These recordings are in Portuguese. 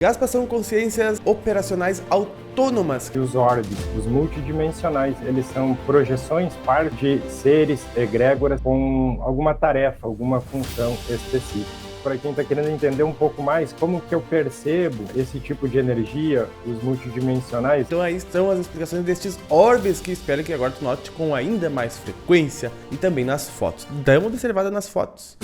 Gaspa são consciências operacionais autônomas. E os orbes, os multidimensionais, eles são projeções parte de seres egrégoras com alguma tarefa, alguma função específica. Para quem está querendo entender um pouco mais como que eu percebo esse tipo de energia, os multidimensionais. Então aí estão as explicações destes orbes que espero que agora tu note com ainda mais frequência e também nas fotos. Dá uma observada nas fotos.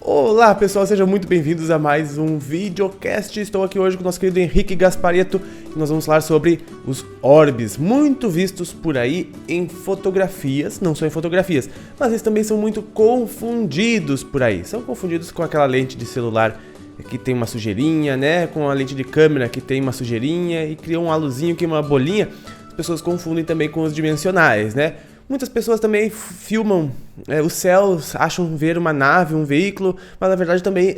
Olá pessoal, sejam muito bem-vindos a mais um videocast. Estou aqui hoje com o nosso querido Henrique Gasparetto e nós vamos falar sobre os orbes, muito vistos por aí em fotografias, não só em fotografias, mas eles também são muito confundidos por aí. São confundidos com aquela lente de celular que tem uma sujeirinha, né? Com a lente de câmera que tem uma sujeirinha e cria um halozinho que é uma bolinha. As pessoas confundem também com os dimensionais, né? Muitas pessoas também filmam os céus, acham ver uma nave, um veículo, mas na verdade também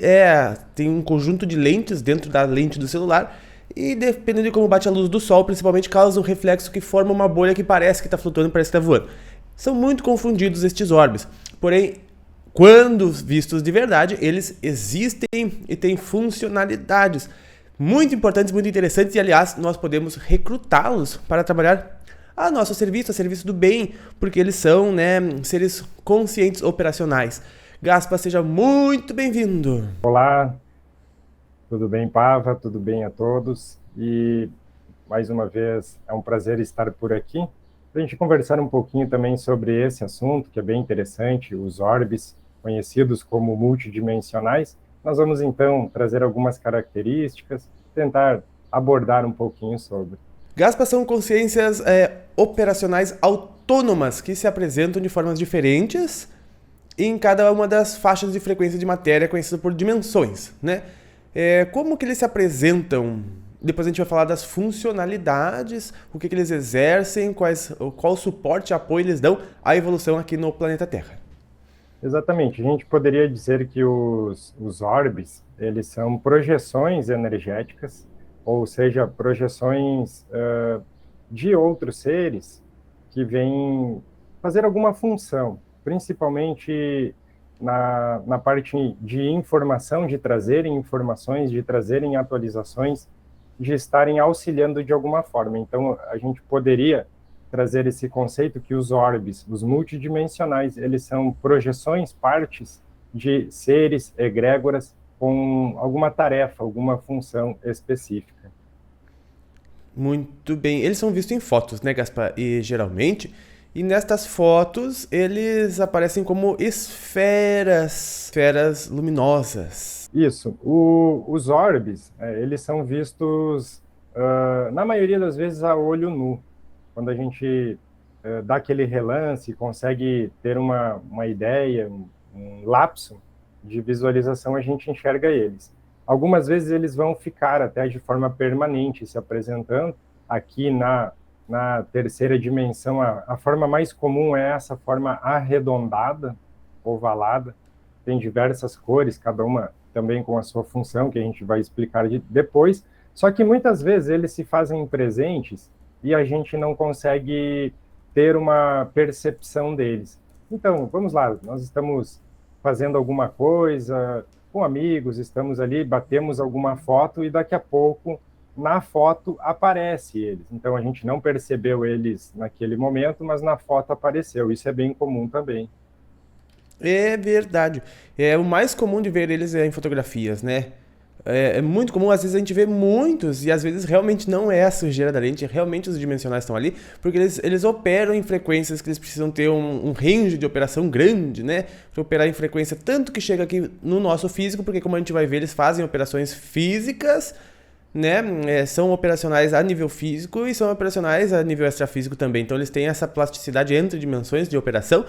tem um conjunto de lentes dentro da lente do celular e dependendo de como bate a luz do sol, principalmente causa um reflexo que forma uma bolha que parece que está flutuando, parece que está voando. São muito confundidos estes orbes, porém, quando vistos de verdade, eles existem e têm funcionalidades muito importantes, muito interessantes e aliás, nós podemos recrutá-los para trabalhar a nosso serviço, a serviço do bem, porque eles são, seres conscientes operacionais. Gaspa, seja muito bem-vindo. Olá, tudo bem, Pava? Tudo bem a todos? E, mais uma vez, é um prazer estar por aqui para a gente conversar um pouquinho também sobre esse assunto, que é bem interessante, os orbes, conhecidos como multidimensionais. Nós vamos, então, trazer algumas características, tentar abordar um pouquinho sobre. Gaspa são consciências operacionais autônomas que se apresentam de formas diferentes em cada uma das faixas de frequência de matéria conhecida por dimensões, né? Como que eles se apresentam? Depois a gente vai falar das funcionalidades, o que eles exercem, qual suporte e apoio eles dão à evolução aqui no planeta Terra. Exatamente, a gente poderia dizer que os orbes, eles são projeções energéticas, ou seja, projeções de outros seres que vêm fazer alguma função, principalmente na parte de informação, de trazerem informações, de trazerem atualizações, de estarem auxiliando de alguma forma. Então, a gente poderia trazer esse conceito que os orbes, os multidimensionais, eles são projeções, partes de seres egrégoras com alguma tarefa, alguma função específica. Muito bem. Eles são vistos em fotos, né, Gaspar? E geralmente, nestas fotos, eles aparecem como esferas luminosas. Isso. Os orbes, eles são vistos, na maioria das vezes, a olho nu. Quando a gente dá aquele relance, consegue ter uma ideia, um lapso de visualização, a gente enxerga eles. Algumas vezes eles vão ficar até de forma permanente se apresentando. Aqui na terceira dimensão, a forma mais comum é essa forma arredondada, ovalada. Tem diversas cores, cada uma também com a sua função, que a gente vai explicar depois. Só que muitas vezes eles se fazem presentes e a gente não consegue ter uma percepção deles. Então, vamos lá, nós estamos fazendo alguma coisa com amigos, estamos ali, batemos alguma foto e daqui a pouco, na foto, aparece eles. Então, a gente não percebeu eles naquele momento, mas na foto apareceu. Isso é bem comum também. É verdade. O mais comum de ver eles em fotografias, né? É muito comum, às vezes a gente vê muitos e às vezes realmente não é a sujeira da lente, realmente os dimensionais estão ali, porque eles operam em frequências que eles precisam ter um range de operação grande, né? Para operar em frequência, tanto que chega aqui no nosso físico, porque como a gente vai ver, eles fazem operações físicas, né? São operacionais a nível físico e são operacionais a nível extrafísico também, então eles têm essa plasticidade entre dimensões de operação.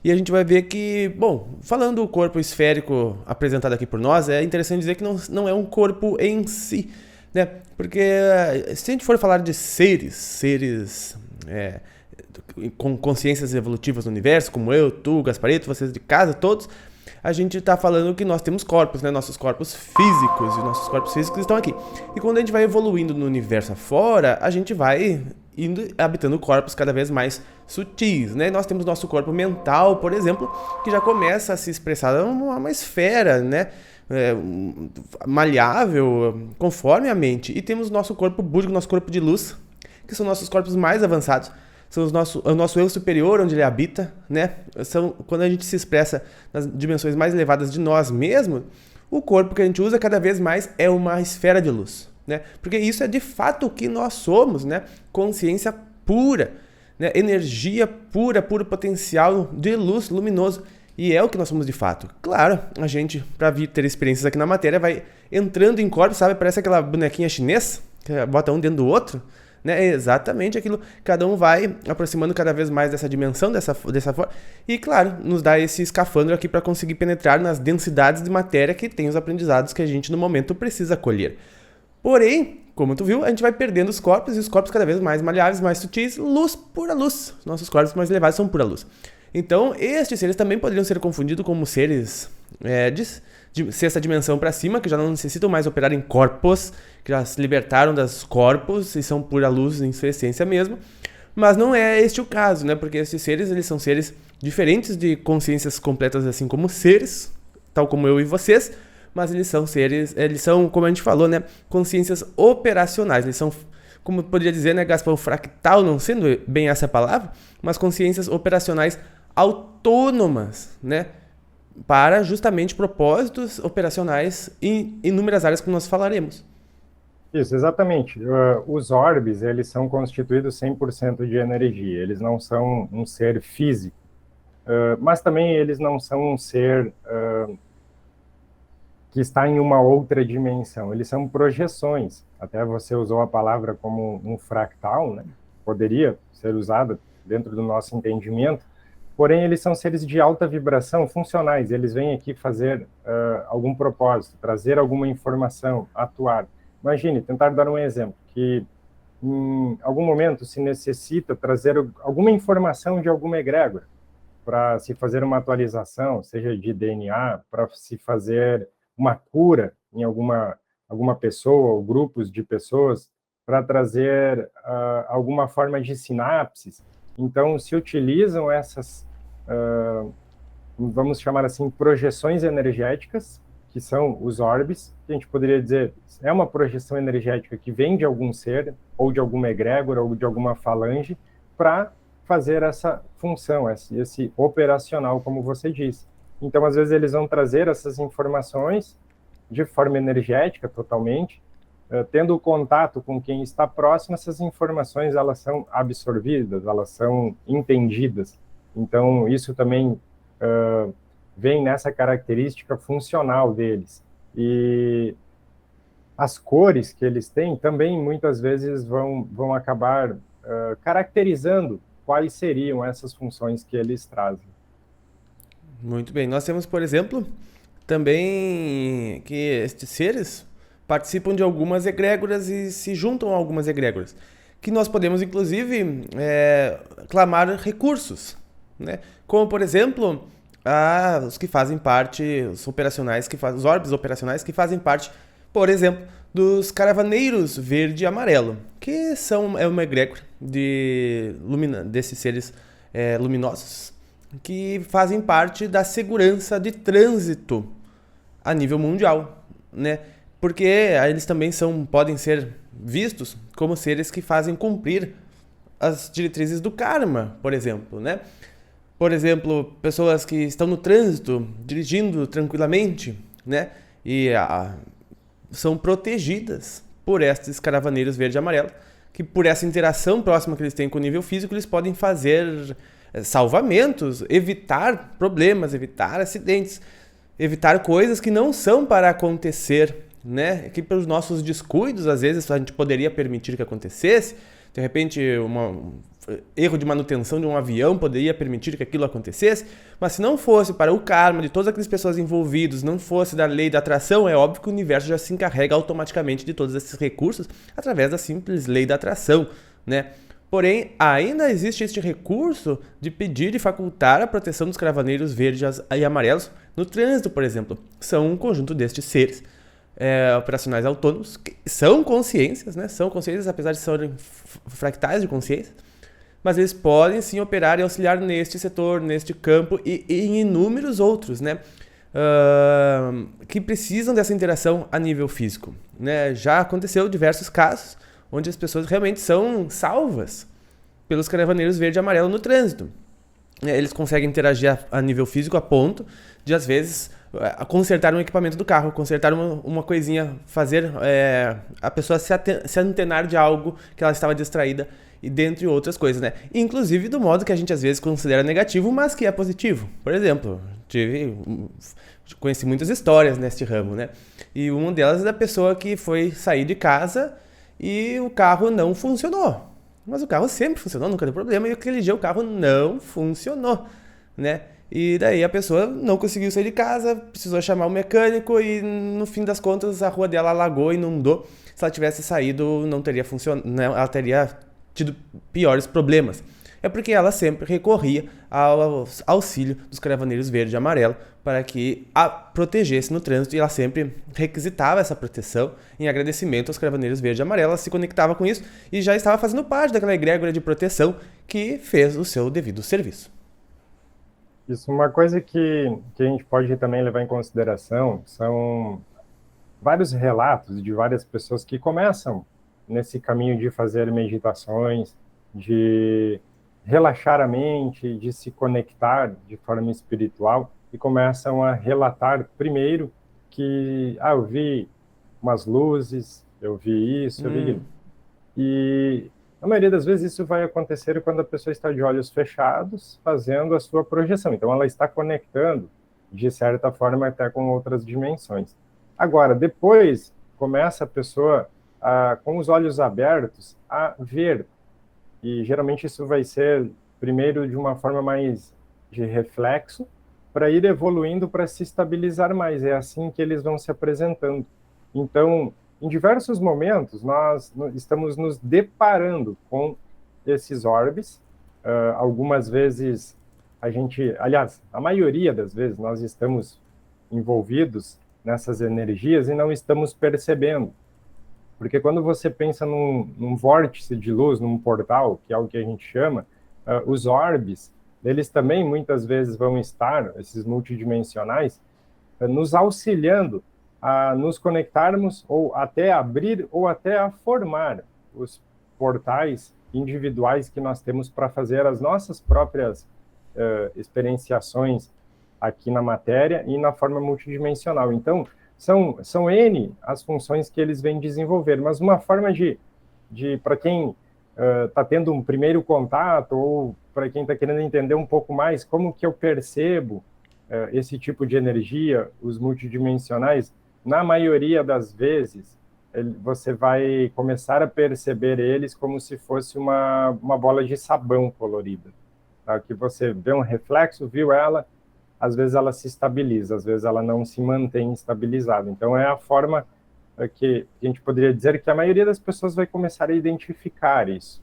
E a gente vai ver que, bom, falando do corpo esférico apresentado aqui por nós, é interessante dizer que não é um corpo em si, né? Porque se a gente for falar de seres com consciências evolutivas no universo, como eu, tu, Gasparetto, vocês de casa, todos, a gente está falando que nós temos corpos, né? Nossos corpos físicos, e nossos corpos físicos estão aqui. E quando a gente vai evoluindo no universo afora, a gente vai indo habitando corpos cada vez mais sutis, né? Nós temos nosso corpo mental, por exemplo, que já começa a se expressar uma esfera, né? maleável, conforme a mente. E temos o nosso corpo búdico, nosso corpo de luz, que são nossos corpos mais avançados, são o nosso eu superior, onde ele habita, né? Quando a gente se expressa nas dimensões mais elevadas de nós mesmos, o corpo que a gente usa cada vez mais é uma esfera de luz, né? Porque isso é de fato o que nós somos, né? Consciência pura, né? Energia pura, puro potencial de luz luminoso. E é o que nós somos de fato. Claro, a gente, para vir ter experiências aqui na matéria, vai entrando em corpos, sabe? Parece aquela bonequinha chinesa, que bota um dentro do outro. Né? É exatamente aquilo, cada um vai aproximando cada vez mais dessa dimensão, dessa forma, e claro, nos dá esse escafandro aqui para conseguir penetrar nas densidades de matéria que tem os aprendizados que a gente no momento precisa colher. Porém, como tu viu, a gente vai perdendo os corpos, e os corpos cada vez mais maleáveis, mais sutis, luz, pura luz. Nossos corpos mais elevados são pura luz. Então, estes seres também poderiam ser confundidos como seres de sexta dimensão para cima, que já não necessitam mais operar em corpos, que já se libertaram dos corpos e são pura luz em sua essência mesmo. Mas não é este o caso, né? Porque esses seres, eles são seres diferentes de consciências completas, assim como seres, tal como eu e vocês, mas eles são, como a gente falou, né? Consciências operacionais. Eles são, como poderia dizer, né, Gaspar, fractal, não sendo bem essa palavra, mas consciências operacionais autônomas, né? Para justamente propósitos operacionais em inúmeras áreas que nós falaremos. Isso, exatamente. Os orbes, eles são constituídos 100% de energia. Eles não são um ser físico, mas também eles não são um ser que está em uma outra dimensão. Eles são projeções. Até você usou a palavra como um fractal, né? Poderia ser usada dentro do nosso entendimento. Porém, eles são seres de alta vibração, funcionais. Eles vêm aqui fazer algum propósito, trazer alguma informação, atuar. Imagine, tentar dar um exemplo, que em algum momento se necessita trazer alguma informação de alguma egrégora para se fazer uma atualização, seja de DNA, para se fazer uma cura em alguma pessoa ou grupos de pessoas, para trazer alguma forma de sinapses. Então, se utilizam essas, vamos chamar assim, projeções energéticas, que são os orbes, que a gente poderia dizer, é uma projeção energética que vem de algum ser, ou de alguma egrégora, ou de alguma falange, para fazer essa função, esse operacional, como você disse. Então, às vezes, eles vão trazer essas informações de forma energética, totalmente, tendo contato com quem está próximo, essas informações elas são absorvidas, elas são entendidas. Então, isso também vem nessa característica funcional deles. E as cores que eles têm também, muitas vezes, vão acabar caracterizando quais seriam essas funções que eles trazem. Muito bem. Nós temos, por exemplo, também que estes seres participam de algumas egrégoras e se juntam a algumas egrégoras, que nós podemos, inclusive, clamar recursos, né? Como, por exemplo, os que fazem parte, os orbes operacionais que fazem parte, por exemplo, dos caravaneiros verde e amarelo, que é uma egrégora desses seres luminosos, que fazem parte da segurança de trânsito a nível mundial, né? Porque eles também podem ser vistos como seres que fazem cumprir as diretrizes do karma, por exemplo, né? Por exemplo, pessoas que estão no trânsito, dirigindo tranquilamente, né? E são protegidas por estes caravaneiros verde e amarelo, que por essa interação próxima que eles têm com o nível físico, eles podem fazer salvamentos, evitar problemas, evitar acidentes, evitar coisas que não são para acontecer, né? Que pelos nossos descuidos, às vezes, a gente poderia permitir que acontecesse. De repente, erro de manutenção de um avião poderia permitir que aquilo acontecesse, mas se não fosse para o karma de todas aquelas pessoas envolvidas, não fosse da lei da atração, é óbvio que o universo já se encarrega automaticamente de todos esses recursos através da simples lei da atração, né? Porém, ainda existe este recurso de pedir e facultar a proteção dos caravaneiros verdes e amarelos no trânsito, por exemplo. São um conjunto destes seres operacionais autônomos, que são consciências, né? São consciências, apesar de serem fractais de consciência, mas eles podem sim operar e auxiliar neste setor, neste campo e em inúmeros outros, né? que precisam dessa interação a nível físico, né? Já aconteceu diversos casos onde as pessoas realmente são salvas pelos caravaneiros verde e amarelo no trânsito. Eles conseguem interagir a nível físico a ponto de, às vezes, consertar um equipamento do carro, consertar uma coisinha, fazer a pessoa se antenar de algo que ela estava distraída, e dentre outras coisas, né? Inclusive do modo que a gente às vezes considera negativo, mas que é positivo. Por exemplo, conheci muitas histórias neste ramo, né? E uma delas é da pessoa que foi sair de casa e o carro não funcionou. Mas o carro sempre funcionou, nunca deu problema, e aquele dia o carro não funcionou, né? E daí a pessoa não conseguiu sair de casa, precisou chamar o mecânico e no fim das contas a rua dela alagou, inundou. Se ela tivesse saído, não teria funcionado, né? Ela teria tido piores problemas. É porque ela sempre recorria ao auxílio dos caravaneiros verde e amarelo para que a protegesse no trânsito, e ela sempre requisitava essa proteção em agradecimento aos caravaneiros verde e amarelo. Ela se conectava com isso e já estava fazendo parte daquela egrégora de proteção que fez o seu devido serviço. Isso, uma coisa que a gente pode também levar em consideração são vários relatos de várias pessoas que começam nesse caminho de fazer meditações, de relaxar a mente, de se conectar de forma espiritual, e começam a relatar primeiro que, eu vi umas luzes, eu vi isso, eu vi aquilo. E a maioria das vezes isso vai acontecer quando a pessoa está de olhos fechados, fazendo a sua projeção. Então ela está conectando, de certa forma, até com outras dimensões. Agora, depois, começa a pessoa, com os olhos abertos, a ver. E geralmente isso vai ser, primeiro, de uma forma mais de reflexo, para ir evoluindo, para se estabilizar mais. É assim que eles vão se apresentando. Então, em diversos momentos, nós estamos nos deparando com esses orbes. Algumas vezes aliás, a maioria das vezes, nós estamos envolvidos nessas energias e não estamos percebendo. Porque quando você pensa num vórtice de luz, num portal, que é o que a gente chama, os orbes, eles também muitas vezes vão estar, esses multidimensionais, nos auxiliando a nos conectarmos, ou até abrir, ou até a formar os portais individuais que nós temos para fazer as nossas próprias experienciações aqui na matéria e na forma multidimensional. Então, são N as funções que eles vêm desenvolver, mas uma forma de para quem está tendo um primeiro contato, ou para quem está querendo entender um pouco mais como que eu percebo esse tipo de energia, os multidimensionais, na maioria das vezes, você vai começar a perceber eles como se fosse uma bola de sabão colorida. Tá? Que você vê um reflexo, viu ela, às vezes ela se estabiliza, às vezes ela não se mantém estabilizada. Então, é a forma que a gente poderia dizer que a maioria das pessoas vai começar a identificar isso.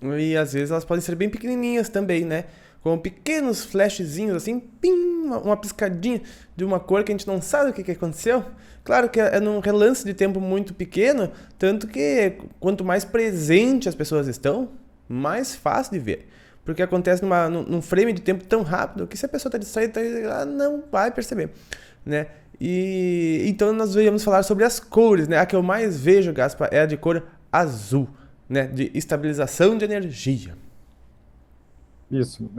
E às vezes elas podem ser bem pequenininhas também, né? Com pequenos flashzinhos assim, pim, uma piscadinha de uma cor que a gente não sabe o que aconteceu. Claro que é num relance de tempo muito pequeno, tanto que quanto mais presente as pessoas estão, mais fácil de ver. Porque acontece num frame de tempo tão rápido que se a pessoa está distraída, ela não vai perceber, né? E então nós íamos falar sobre as cores, né? A que eu mais vejo, Gaspar, é a de cor azul, né? De estabilização de energia. Isso.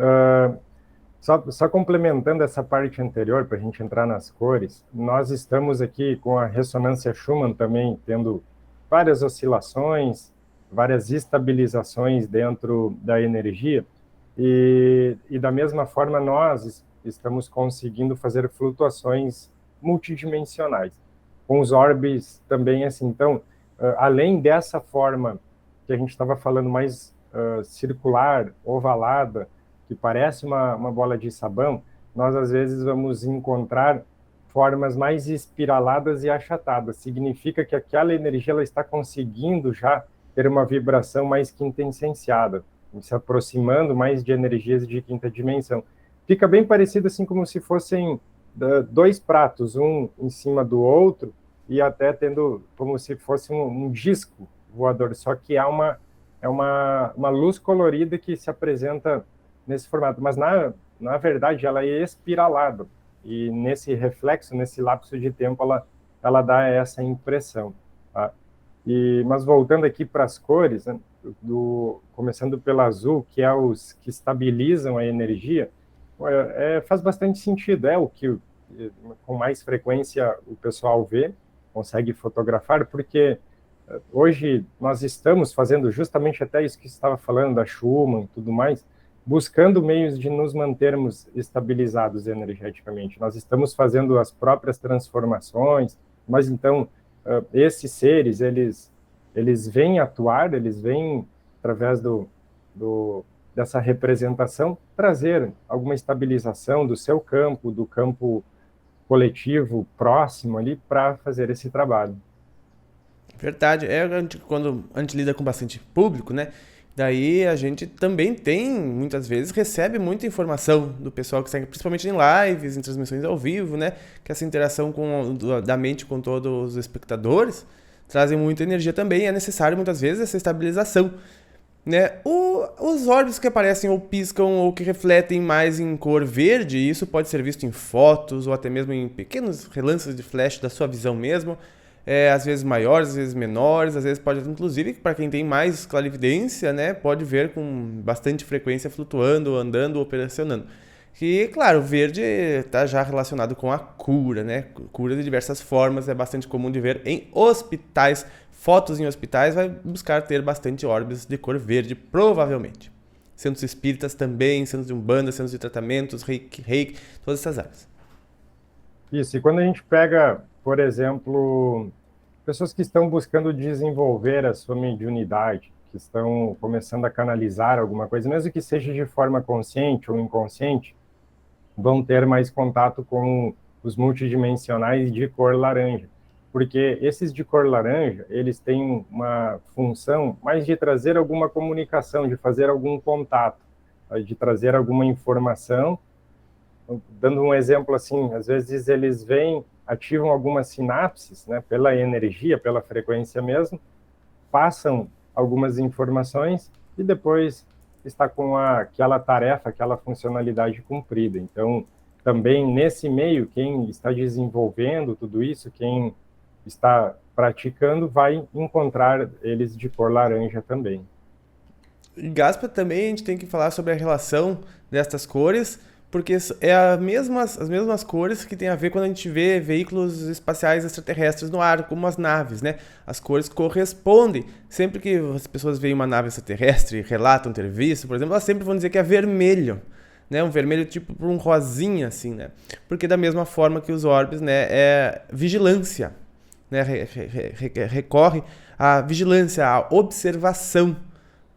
Só complementando essa parte anterior, para a gente entrar nas cores, nós estamos aqui com a ressonância Schumann também tendo várias oscilações, várias estabilizações dentro da energia, e da mesma forma nós estamos conseguindo fazer flutuações multidimensionais, com os orbes também assim. Então, além dessa forma que a gente estava falando mais circular, ovalada, que parece uma bola de sabão, nós às vezes vamos encontrar formas mais espiraladas e achatadas. Significa que aquela energia ela está conseguindo já ter uma vibração mais quintessenciada, se aproximando mais de energias de quinta dimensão. Fica bem parecido assim como se fossem dois pratos, um em cima do outro, e até tendo como se fosse um disco voador, só que é uma luz colorida que se apresenta nesse formato, mas na verdade ela é espiralada. e nesse reflexo, nesse lapso de tempo, ela dá essa impressão. Tá? Mas voltando aqui para as cores, né, começando pelo azul, que é os que estabilizam a energia, faz bastante sentido, é o que com mais frequência o pessoal vê, consegue fotografar, porque hoje nós estamos fazendo justamente até isso que você estava falando, da Schumann e tudo mais, buscando meios de nos mantermos estabilizados energeticamente. Nós estamos fazendo as próprias transformações, mas então esses seres, eles vêm atuar, eles vêm, através dessa representação, trazer alguma estabilização do seu campo, do campo coletivo próximo ali, para fazer esse trabalho. Verdade. Quando a gente lida com bastante público, né? Daí a gente também muitas vezes, recebe muita informação do pessoal que segue, principalmente em lives, em transmissões ao vivo, né? Que essa interação da mente com todos os espectadores trazem muita energia também. É necessário, muitas vezes, essa estabilização, né? Os orbes que aparecem ou piscam ou que refletem mais em cor verde, isso pode ser visto em fotos ou até mesmo em pequenos relances de flash da sua visão mesmo. Às vezes maiores, às vezes menores, às vezes pode, inclusive, para quem tem mais clarividência, né, pode ver com bastante frequência flutuando, andando, operacionando. Que, claro, o verde está já relacionado com a cura, né? Cura de diversas formas, é bastante comum de ver em hospitais. Fotos em hospitais vai buscar ter bastante orbes de cor verde, provavelmente. Centros espíritas também, centros de umbanda, centros de tratamentos, reiki, todas essas áreas. Isso, e quando a gente pega, por exemplo, pessoas que estão buscando desenvolver a sua mediunidade, que estão começando a canalizar alguma coisa, mesmo que seja de forma consciente ou inconsciente, vão ter mais contato com os multidimensionais de cor laranja. Porque esses de cor laranja, eles têm uma função mais de trazer alguma comunicação, de fazer algum contato, de trazer alguma informação. Dando um exemplo assim, às vezes eles ativam algumas sinapses, né, pela energia, pela frequência mesmo, passam algumas informações e depois está com aquela tarefa, aquela funcionalidade cumprida. Então, também nesse meio, quem está desenvolvendo tudo isso, quem está praticando, vai encontrar eles de cor laranja também. E Gaspa também a gente tem que falar sobre a relação destas cores, porque as mesmas cores que tem a ver quando a gente vê veículos espaciais extraterrestres no ar, como as naves, né? As cores correspondem. Sempre que as pessoas veem uma nave extraterrestre e relatam ter visto, por exemplo, elas sempre vão dizer que é vermelho, né? Um vermelho tipo um rosinha, assim, né? Porque da mesma forma que os orbes, né? É vigilância, né? Recorre à vigilância, à observação,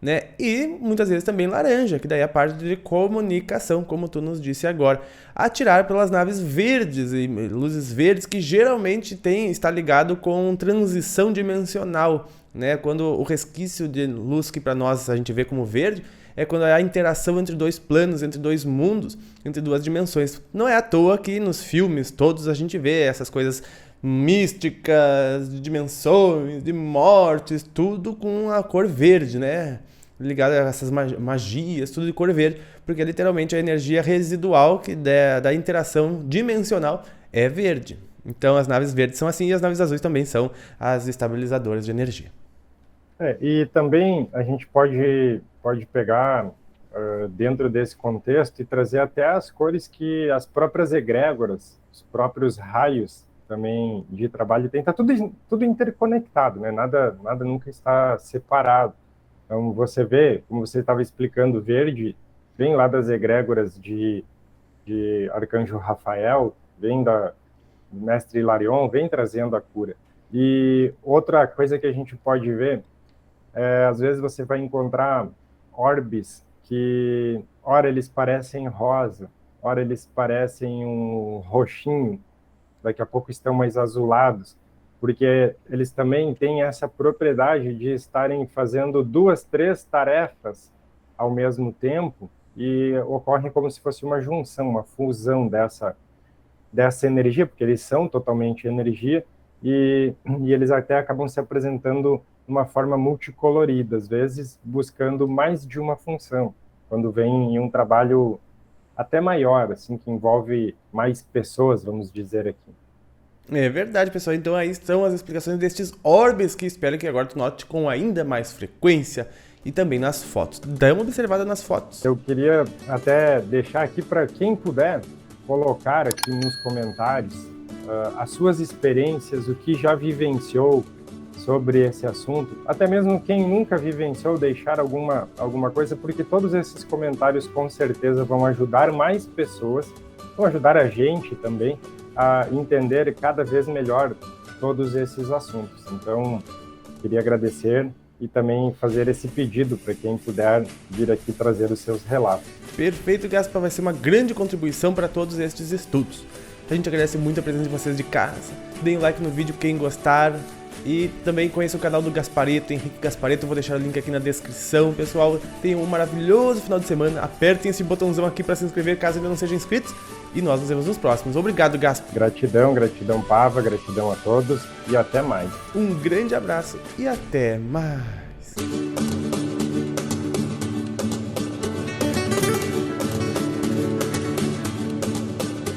né? E muitas vezes também laranja, que daí é a parte de comunicação, como tu nos disse agora. Atirar pelas naves verdes e luzes verdes, que geralmente está ligado com transição dimensional, né? Quando o resquício de luz que para nós a gente vê como verde é quando é a interação entre dois planos, entre dois mundos, entre duas dimensões. Não é à toa que nos filmes todos a gente vê essas coisas místicas, de dimensões, de mortes, tudo com a cor verde, né? Ligado a essas magias, tudo de cor verde, porque é literalmente a energia residual da interação dimensional é verde. Então as naves verdes são assim e as naves azuis também são as estabilizadoras de energia. E também a gente pode pegar dentro desse contexto e trazer até as cores que as próprias egrégoras, os próprios raios também de trabalho tem. Está tudo interconectado, né? Nada nunca está separado. Então, você vê, como você estava explicando, verde vem lá das egrégoras de Arcanjo Rafael, vem do Mestre Hilarion, vem trazendo a cura. E outra coisa que a gente pode ver, às vezes você vai encontrar orbes que, ora eles parecem rosa, ora eles parecem um roxinho, daqui a pouco estão mais azulados, porque eles também têm essa propriedade de estarem fazendo 2, 3 tarefas ao mesmo tempo e ocorre como se fosse uma junção, uma fusão dessa energia, porque eles são totalmente energia e eles até acabam se apresentando de uma forma multicolorida, às vezes buscando mais de uma função, quando vem em um trabalho até maior, assim, que envolve mais pessoas, vamos dizer aqui. É verdade, pessoal. Então aí estão as explicações destes orbes que espero que agora tu note com ainda mais frequência e também nas fotos. Dá uma observada nas fotos. Eu queria até deixar aqui para quem puder colocar aqui nos comentários as suas experiências, o que já vivenciou sobre esse assunto, até mesmo quem nunca vivenciou, deixar alguma coisa, porque todos esses comentários com certeza vão ajudar mais pessoas, vão ajudar a gente também a entender cada vez melhor todos esses assuntos. Então, queria agradecer e também fazer esse pedido para quem puder vir aqui trazer os seus relatos. Perfeito, Gaspar, vai ser uma grande contribuição para todos estes estudos. A gente agradece muito a presença de vocês de casa. Deem um like no vídeo quem gostar. E também conheça o canal do Gaspareto, Henrique Gaspareto, eu vou deixar o link aqui na descrição. Pessoal, tenham um maravilhoso final de semana. Apertem esse botãozão aqui para se inscrever caso ainda não sejam inscritos. E nós nos vemos nos próximos. Obrigado, Gaspar. Gratidão, Pava, gratidão a todos e até mais. Um grande abraço e até mais.